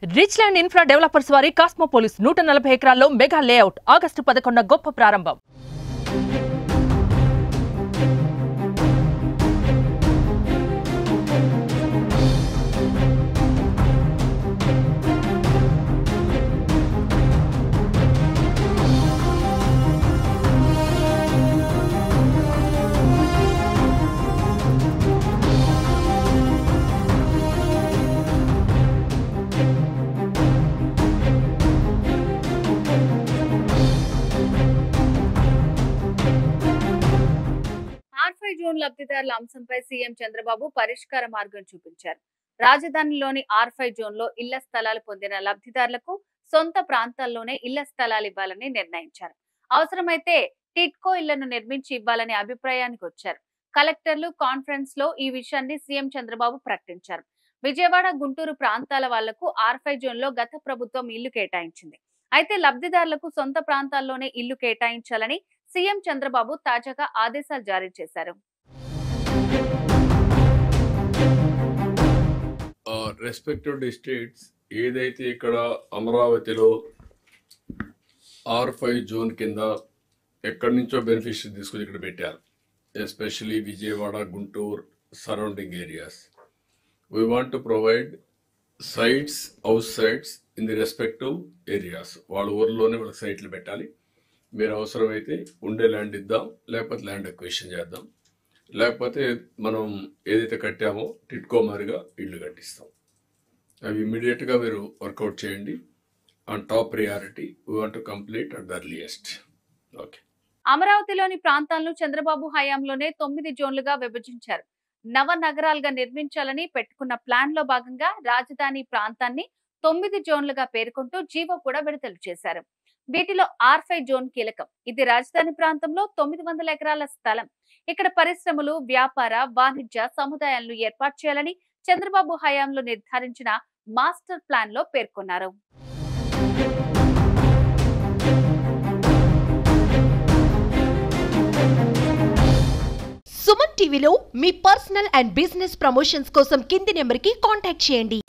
Rich land infra developers వారి కాస్మోపోలిస్ 140 ఎకరాల్లో mega layout August 11 గొప్ప ప్రారంభం. జోన్ లబ్ధిదారుల అంశంపై సీఎం చంద్రబాబు పరిష్కార మార్గం చూపించారు. రాజధానిలోని R5 జోన్ లో ఇళ్ల స్థలాలు పొందిన లబ్ధిదారులకు సొంత ప్రాంతాల్లోనే ఇళ్ల స్థలాలు ఇవ్వాలని నిర్ణయించారు. అవసరమైతే టిట్కో ఇళ్లను నిర్మించి ఇవ్వాలనే అభిప్రాయానికి వచ్చారు. కలెక్టర్లు కాన్ఫరెన్స్ లో ఈ విషయాన్ని సీఎం చంద్రబాబు ప్రకటించారు. విజయవాడ, గుంటూరు ప్రాంతాల వాళ్లకు R5 జోన్ లో గత ప్రభుత్వం ఇల్లు కేటాయించింది. అయితే లబ్ధిదారులకు సొంత ప్రాంతాల్లోనే ఇల్లు కేటాయించాలని సీఎం చంద్రబాబు తాజాగా ఆదేశాలు జారీ చేశారు. రెస్పెక్టివ్ డిస్ట్రిక్ట్స్ ఏదైతే ఇక్కడ అమరావతిలో R5 జోన్ కింద ఎక్కడి నుంచో బెనిఫిషియరీ తీసుకుని ఇక్కడ పెట్టారు. Especially Vijayawada, Guntur surrounding areas. We want to provide sites, house sites in the respective areas. వాళ్ళ ఊర్లోనే వాళ్ళకి సైట్లు పెట్టాలి. మీరు అవసరమైతే ఉండే ల్యాండ్ ఇద్దాం, లేకపోతే ల్యాండ్ ఎక్విజిషన్ చేద్దాం, లేకపోతే మనం ఏదైతే కట్టామో టిట్కో మారిగా ఇల్లు కట్టిస్తాం. అవి ఇమ్మీడియట్గా మీరు వర్కౌట్ చేయండి. On top priority we want to complete at the earliest. Okay. అమరావతిలోని ప్రాంతాలను చంద్రబాబు హయాంలోనే 9 జోన్లుగా విభజించారు. నవ నగరాలుగా నిర్మించాలని పెట్టుకున్న ప్లాన్ లో భాగంగా రాజధాని ప్రాంతాన్ని 9 జోన్లుగా పేర్కొంటూ జీవో కూడా విడుదల చేశారు. వీటిలో R5 జోన్ కీలకం. ఇది రాజధాని ప్రాంతంలో 900 ఎకరాల స్థలం. ఇక్కడ పరిశ్రమలు, వ్యాపార, వాణిజ్య సముదాయాలను ఏర్పాటు చేయాలని చంద్రబాబు హయాంలో నిర్ధారించిన మాస్టర్ ప్లాన్ లో పేర్కొన్నారు. సుమన్ టీవీలో మీ పర్సనల్ అండ్ బిజినెస్ ప్రమోషన్స్ కోసం కింది నెంబర్కి కాంటాక్ట్ చేయండి.